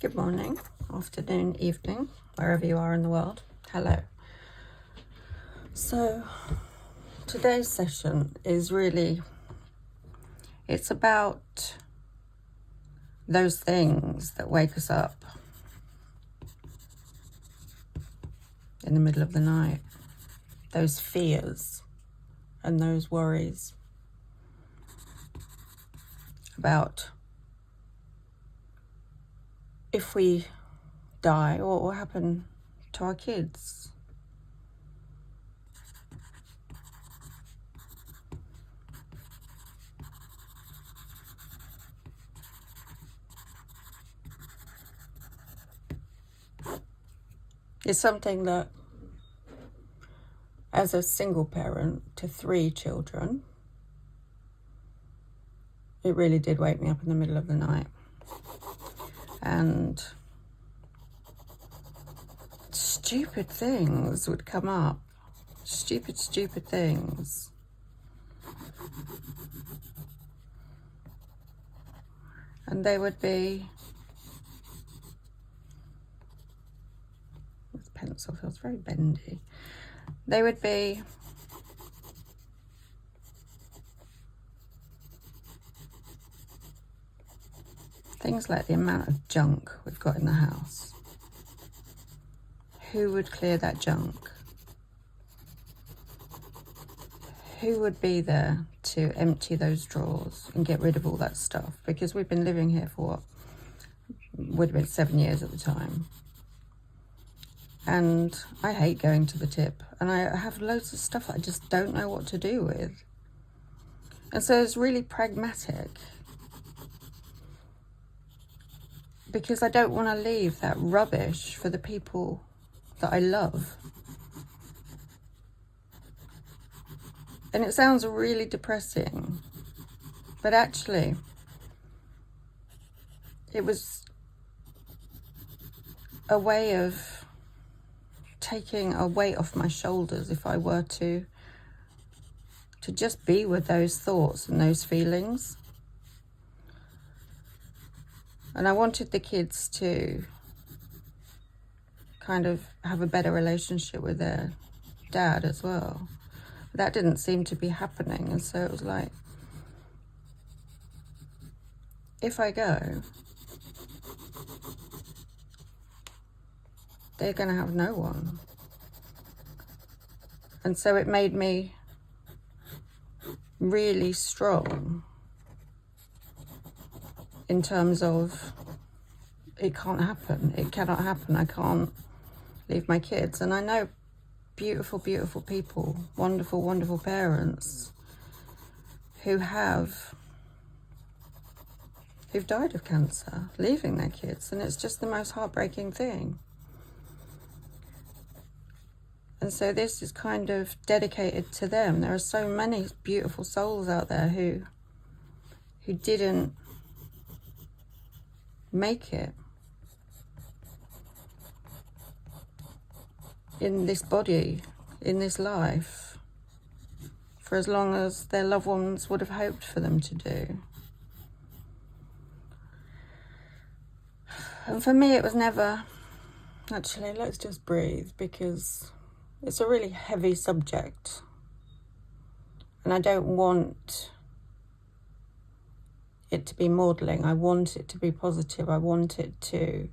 Good morning, afternoon, evening, wherever you are in the world. Hello. So today's session is really, it's about those things that wake us up in the middle of the night, those fears and those worries about if we die, what will happen to our kids. It's something that, as a single parent to 3 children, it really did wake me up in the middle of the night. And stupid things would come up. Stupid things. And they would be, this pencil feels very bendy. They would be things like the amount of junk we've got in the house. Who would clear that junk? Who would be there to empty those drawers and get rid of all that stuff? Because we've been living here for what would have been 7 years at the time. And I hate going to the tip. And I have loads of stuff I just don't know what to do with. And so it's really pragmatic. Because I don't want to leave that rubbish for the people that I love. And it sounds really depressing, but actually, it was a way of taking a weight off my shoulders if I were to just be with those thoughts and those feelings. And I wanted the kids to kind of have a better relationship with their dad as well. But that didn't seem to be happening. And so it was like, if I go, they're going to have no one. And so it made me really strong in terms of it can't happen. It cannot happen. I can't leave my kids. And I know beautiful people, wonderful parents who've died of cancer, leaving their kids. And it's just the most heartbreaking thing. And so this is kind of dedicated to them. There are so many beautiful souls out there who didn't make it in this body, in this life, for as long as their loved ones would have hoped for them to do. And for me, it was never, actually, let's just breathe, because it's a really heavy subject. And I don't want it to be maudling. I want it to be positive. I want it to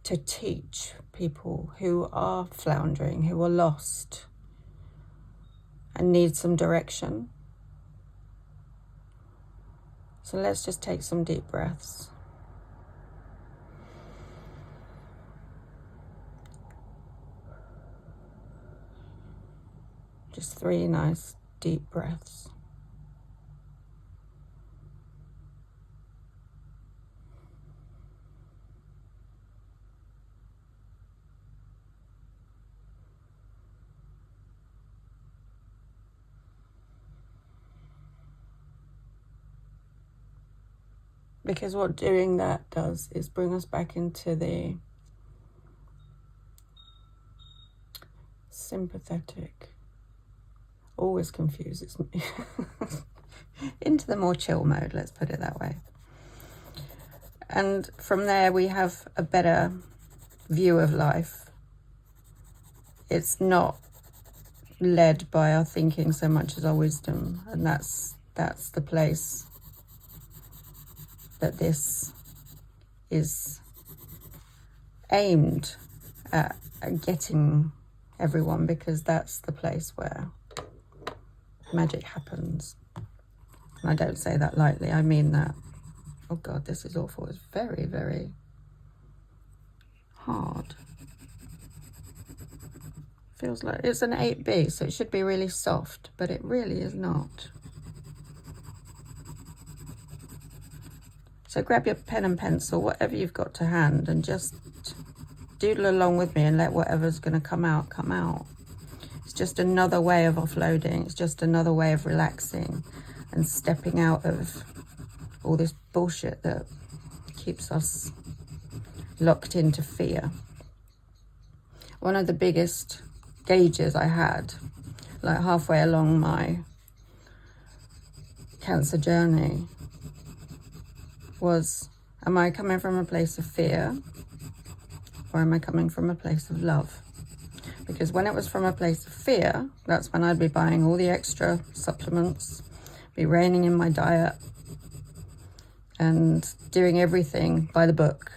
teach people who are floundering, who are lost and need some direction. So let's just take some deep breaths. Just 3 nice deep breaths. Because what doing that does is bring us back into the sympathetic, always confuses me, into the more chill mode, let's put it that way. And from there we have a better view of life. It's not led by our thinking so much as our wisdom, and that's the place that this is aimed at getting everyone, because that's the place where magic happens. And I don't say that lightly, I mean that. Oh God, this is awful. It's very, very hard. Feels like it's an 8B, so it should be really soft, but it really is not. So grab your pen and pencil, whatever you've got to hand, and just doodle along with me and let whatever's going to come out, come out. It's just another way of offloading. It's just another way of relaxing and stepping out of all this bullshit that keeps us locked into fear. One of the biggest gauges I had, like halfway along my cancer journey, was, am I coming from a place of fear, or am I coming from a place of love? Because when it was from a place of fear, that's when I'd be buying all the extra supplements, be reining in my diet, and doing everything by the book.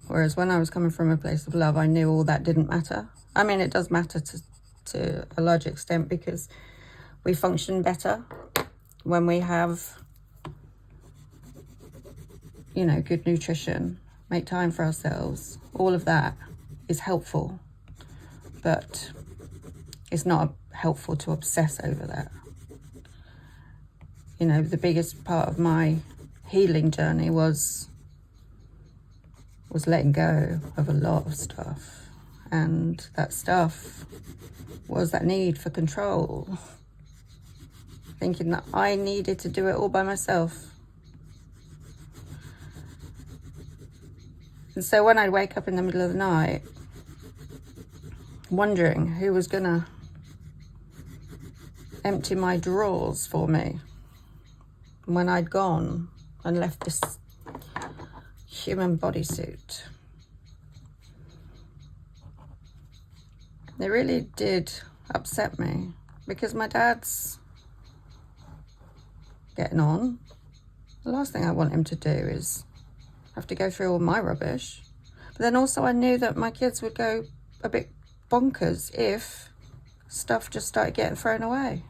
Whereas when I was coming from a place of love, I knew all that didn't matter. I mean, it does matter to a large extent, because we function better when we have, you know, good nutrition, make time for ourselves. All of that is helpful, but it's not helpful to obsess over that. You know, the biggest part of my healing journey was letting go of a lot of stuff, and that stuff was that need for control, thinking that I needed to do it all by myself. And so when I'd wake up in the middle of the night wondering who was gonna empty my drawers for me when I'd gone and left this human bodysuit, it really did upset me, because my dad's getting on. The last thing I want him to do is have to go through all my rubbish. But then also I knew that my kids would go a bit bonkers if stuff just started getting thrown away.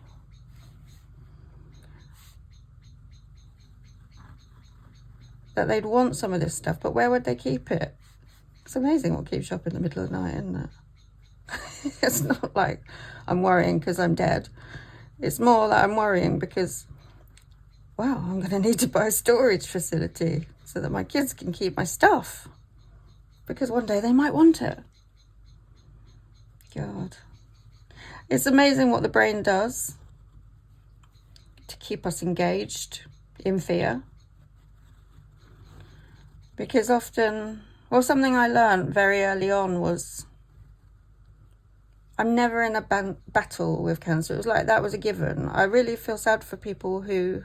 That they'd want some of this stuff, but where would they keep it? It's amazing what keeps you up in the middle of the night, isn't it? It's not like I'm worrying because I'm dead. It's more that I'm worrying because, wow, I'm going to need to buy a storage facility so that my kids can keep my stuff, because one day they might want it. God. It's amazing what the brain does to keep us engaged in fear. Because often, well, something I learned very early on was, I'm never in a battle with cancer. It was like that was a given. I really feel sad for people who,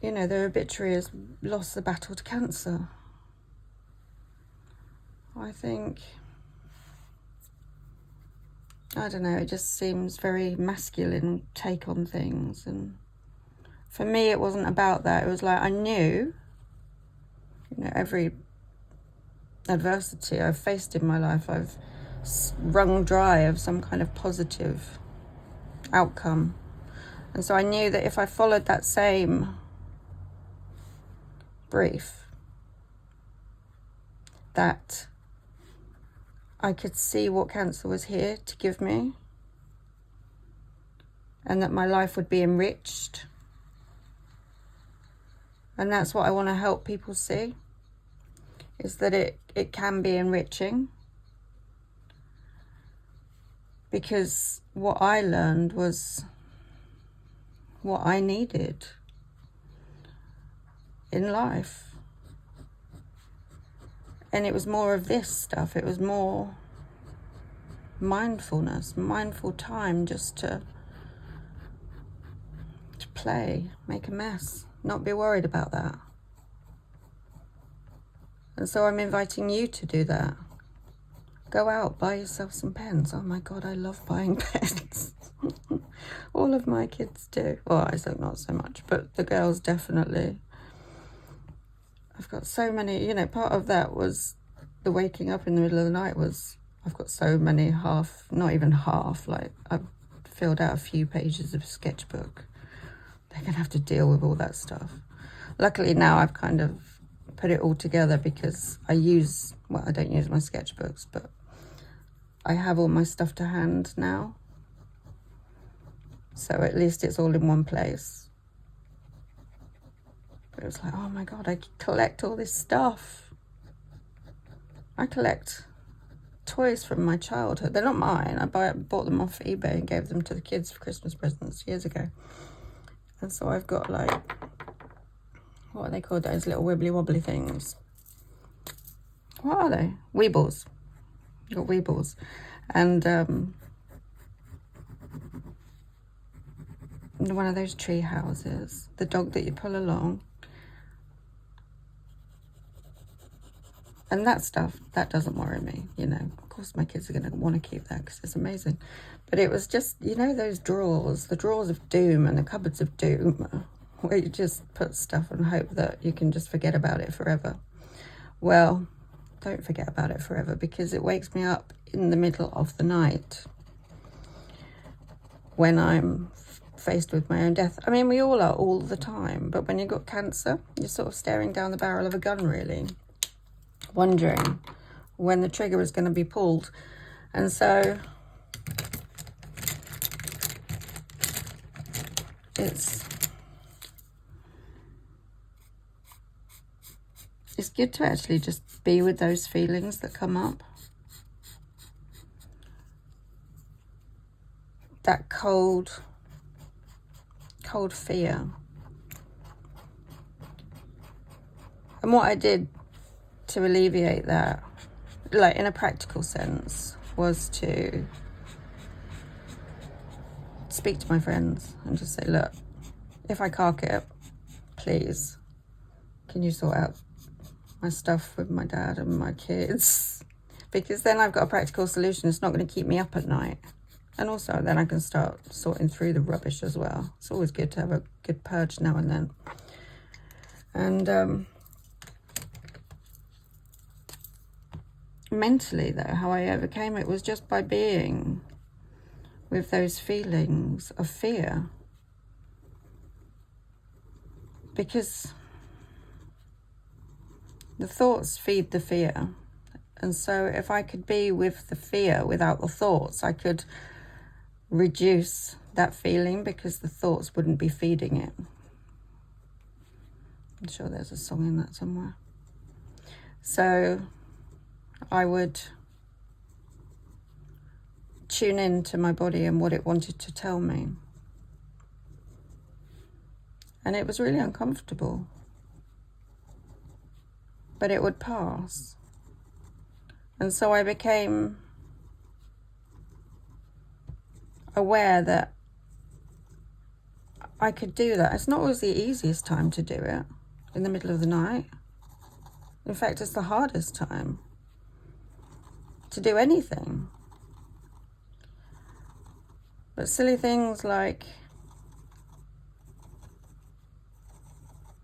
you know, their obituary has lost the battle to cancer. I think, I don't know, it just seems very masculine take on things. And for me, it wasn't about that. It was like I knew, you know, every adversity I've faced in my life, I've wrung dry of some kind of positive outcome. And so I knew that if I followed that same brief, that I could see what cancer was here to give me, and that my life would be enriched. And that's what I want to help people see, is that it can be enriching. Because what I learned was what I needed in life. And it was more of this stuff. It was more mindfulness, mindful time, just to play, make a mess, not be worried about that. And so I'm inviting you to do that. Go out, buy yourself some pens. Oh my God, I love buying pens. All of my kids do. Well, I think not so much, but the girls definitely. I've got so many, you know, part of that was the waking up in the middle of the night was, I've got so many not even half, like I've filled out a few pages of sketchbook. They're going to have to deal with all that stuff. Luckily now I've kind of put it all together because I don't use my sketchbooks, but I have all my stuff to hand now. So at least it's all in one place. But it was like, oh my God, I collect all this stuff. I collect toys from my childhood. They're not mine. I bought them off eBay and gave them to the kids for Christmas presents years ago. And so I've got like, what are they called, those little wibbly wobbly things? What are they? Weebles. I've got Weebles. And one of those tree houses, the dog that you pull along. And that stuff, that doesn't worry me, you know. Of course my kids are going to want to keep that because it's amazing. But it was just, you know, those drawers, the drawers of doom and the cupboards of doom, where you just put stuff and hope that you can just forget about it forever. Well, don't forget about it forever, because it wakes me up in the middle of the night when I'm faced with my own death. I mean, we all are all the time, but when you've got cancer, you're sort of staring down the barrel of a gun, really, wondering when the trigger is going to be pulled. And so it's good to actually just be with those feelings that come up. That cold fear. And what I did to alleviate that, like in a practical sense, was to speak to my friends and just say, look, if I cark it, please, can you sort out my stuff with my dad and my kids? Because then I've got a practical solution. It's not going to keep me up at night. And also then I can start sorting through the rubbish as well. It's always good to have a good purge now and then. And mentally, though, how I overcame it was just by being with those feelings of fear. Because the thoughts feed the fear. And so if I could be with the fear without the thoughts, I could reduce that feeling, because the thoughts wouldn't be feeding it. I'm sure there's a song in that somewhere. So I would tune in to my body and what it wanted to tell me. And it was really uncomfortable, but it would pass. And so I became aware that I could do that. It's not always the easiest time to do it, in the middle of the night. In fact, it's the hardest time to do anything. But silly things like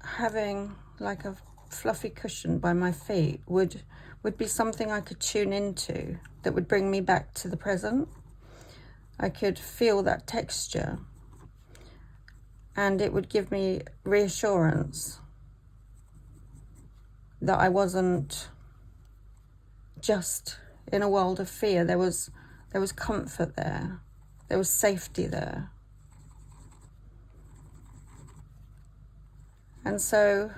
having like a fluffy cushion by my feet would be something I could tune into that would bring me back to the present. I could feel that texture, and it would give me reassurance that I wasn't just in a world of fear. There was comfort there. There was safety there. And so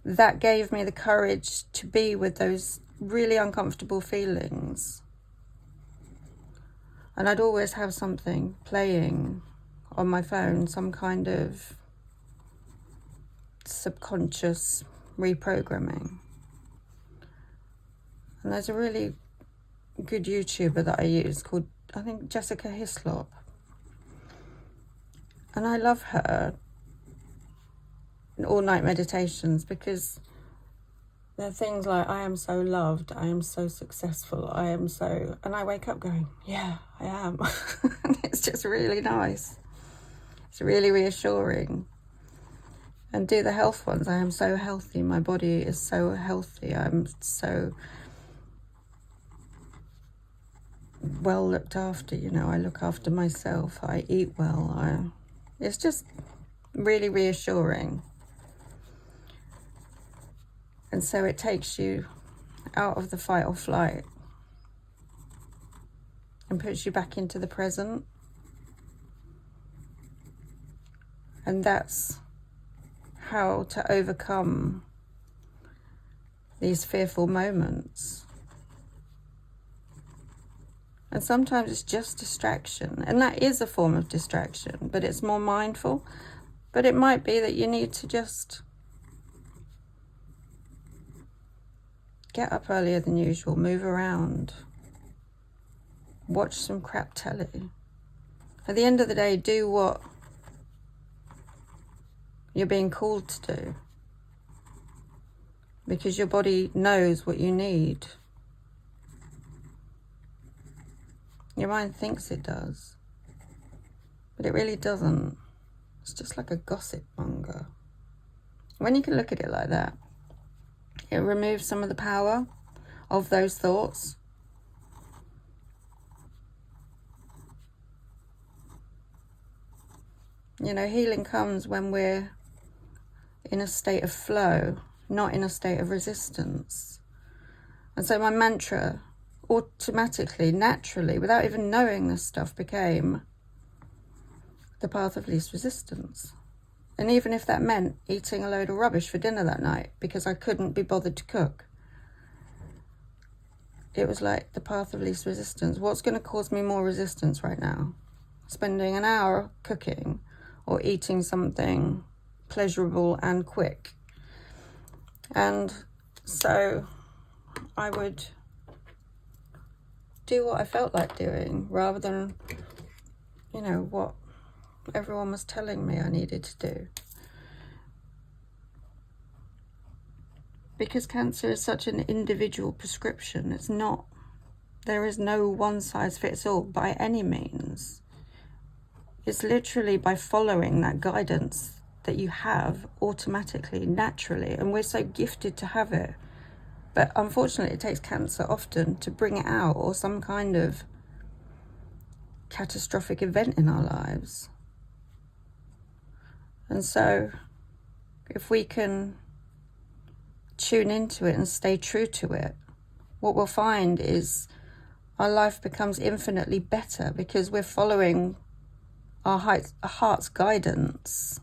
that gave me the courage to be with those really uncomfortable feelings. And I'd always have something playing on my phone, some kind of subconscious reprogramming. And there's a really good YouTuber that I use called, I think, Jessica Hislop. And I love her all-night meditations, because There are things like, I am so loved, I am so successful, I am so... And I wake up going, yeah, I am. And it's just really nice. It's really reassuring. And do the health ones. I am so healthy. My body is so healthy. I'm so well looked after. You know, I look after myself. I eat well. It's just really reassuring. And so it takes you out of the fight or flight and puts you back into the present. And that's how to overcome these fearful moments. And sometimes it's just distraction, and that is a form of distraction, but it's more mindful. But it might be that you need to just get up earlier than usual, move around, watch some crap telly. At the end of the day, do what you're being called to do, because your body knows what you need. Your mind thinks it does, but it really doesn't. It's just like a gossip monger. When you can look at it like that, it removes some of the power of those thoughts. You know, healing comes when we're in a state of flow, not in a state of resistance. And so my mantra automatically, naturally, without even knowing this stuff, became the path of least resistance. And even if that meant eating a load of rubbish for dinner that night because I couldn't be bothered to cook, it was like the path of least resistance. What's going to cause me more resistance right now? Spending an hour cooking or eating something pleasurable and quick? And so I would do what I felt like doing rather than, you know, what everyone was telling me I needed to do. Because cancer is such an individual prescription, it's not, there is no one size fits all by any means. It's literally by following that guidance that you have automatically, naturally, and we're so gifted to have it. But unfortunately, it takes cancer often to bring it out, or some kind of catastrophic event in our lives. And so if we can tune into it and stay true to it, what we'll find is our life becomes infinitely better because we're following our heart's guidance.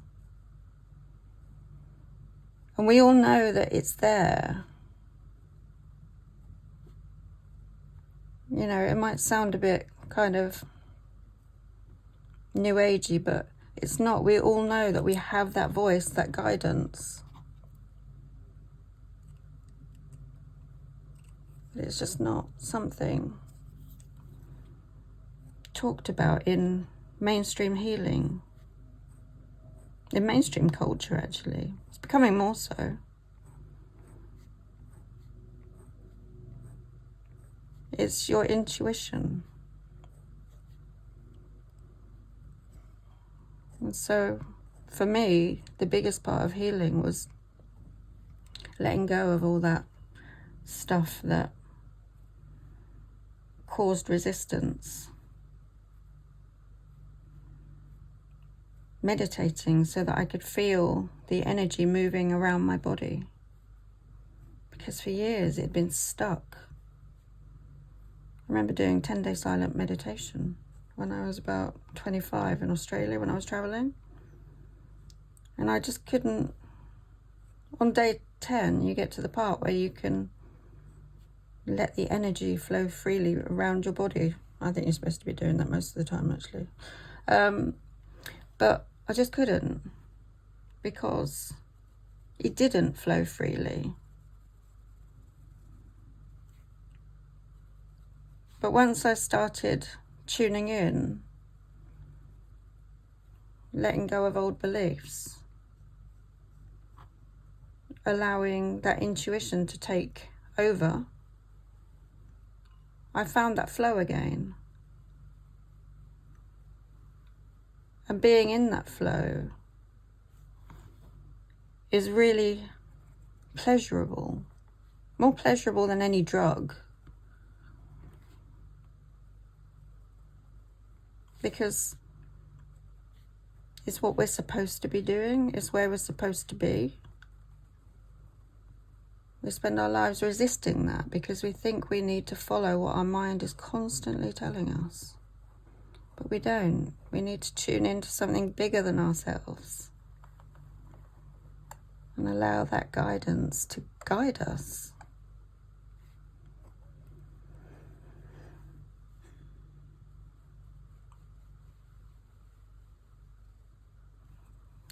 And we all know that it's there. You know, it might sound a bit kind of new agey, but it's not. We all know that we have that voice, that guidance. But it's just not something talked about in mainstream healing, in mainstream culture actually. It's becoming more so. It's your intuition. And so for me, the biggest part of healing was letting go of all that stuff that caused resistance. Meditating so that I could feel the energy moving around my body. Because for years it had been stuck. I remember doing 10-day silent meditation when I was about 25 in Australia when I was traveling. And I just couldn't. On day 10, you get to the part where you can let the energy flow freely around your body. I think you're supposed to be doing that most of the time, actually. But I just couldn't, because it didn't flow freely. But once I started tuning in, letting go of old beliefs, allowing that intuition to take over, I found that flow again. And being in that flow is really pleasurable, more pleasurable than any drug. Because it's what we're supposed to be doing, it's where we're supposed to be. We spend our lives resisting that because we think we need to follow what our mind is constantly telling us. But we don't. We need to tune into something bigger than ourselves and allow that guidance to guide us.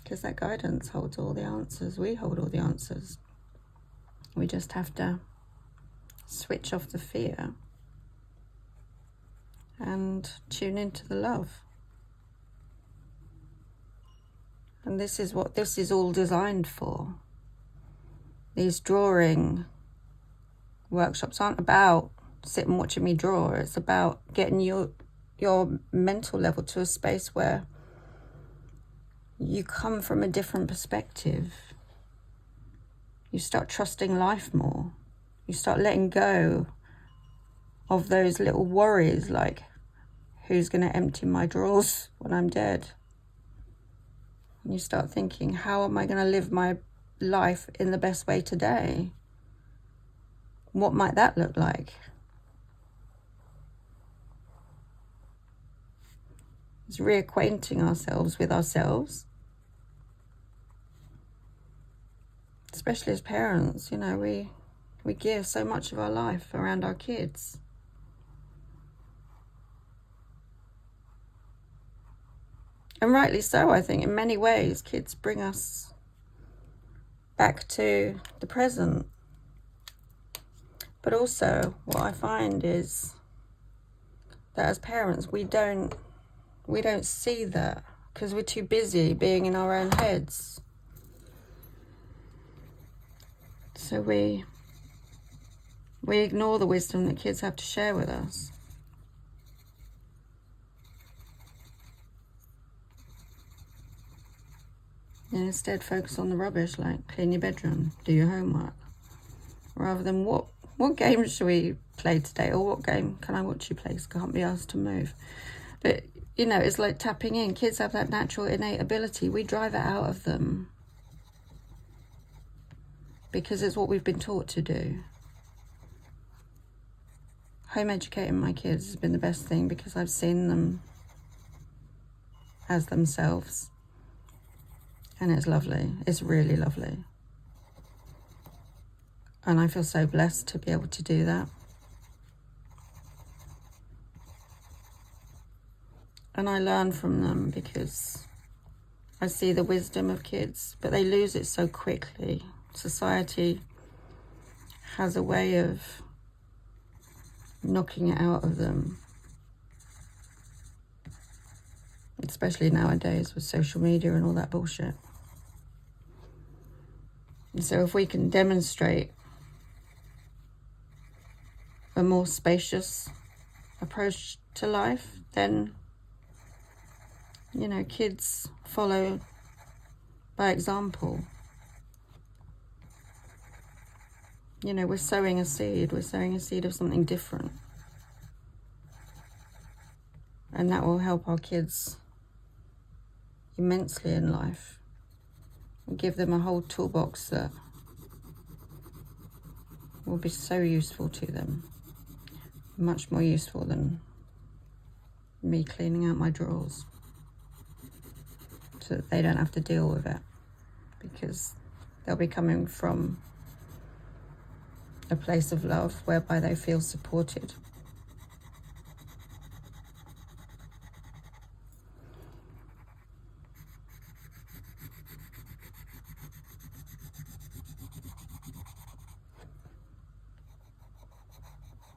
Because that guidance holds all the answers. We hold all the answers. We just have to switch off the fear and tune into the love. And this is what this is all designed for. These drawing workshops aren't about sit and watching me draw. It's about getting your mental level to a space where you come from a different perspective. You start trusting life more. You start letting go of those little worries like, who's going to empty my drawers when I'm dead? And you start thinking, how am I going to live my life in the best way today? What might that look like? It's reacquainting ourselves with ourselves. Especially as parents, you know, we give so much of our life around our kids. And rightly so, I think. In many ways, kids bring us back to the present. But also, what I find is that as parents, we don't see that because we're too busy being in our own heads. So we ignore the wisdom that kids have to share with us. And instead focus on the rubbish, like clean your bedroom, do your homework. Rather than what game should we play today, or what game can I watch you play, because I can't be asked to move. But, you know, it's like tapping in. Kids have that natural innate ability. We drive it out of them because it's what we've been taught to do. Home educating my kids has been the best thing because I've seen them as themselves. And it's lovely. It's really lovely. And I feel so blessed to be able to do that. And I learn from them because I see the wisdom of kids, but they lose it so quickly. Society has a way of knocking it out of them. Especially nowadays with social media and all that bullshit. And so if we can demonstrate a more spacious approach to life, then, you know, kids follow by example. You know, we're sowing a seed of something different. And that will help our kids immensely in life. And give them a whole toolbox that will be so useful to them. Much more useful than me cleaning out my drawers. So that they don't have to deal with it. Because they'll be coming from a place of love whereby they feel supported.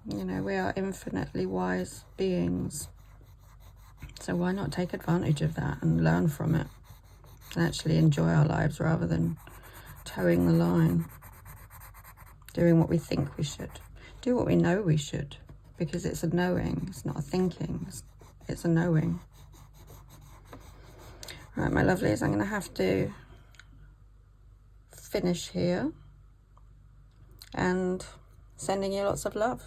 You know, we are infinitely wise beings. So why not take advantage of that and learn from it and actually enjoy our lives rather than towing the line, doing what we think we should, do what we know we should, because it's a knowing, it's not a thinking, it's a knowing. Right, my lovelies, I'm going to have to finish here, and sending you lots of love.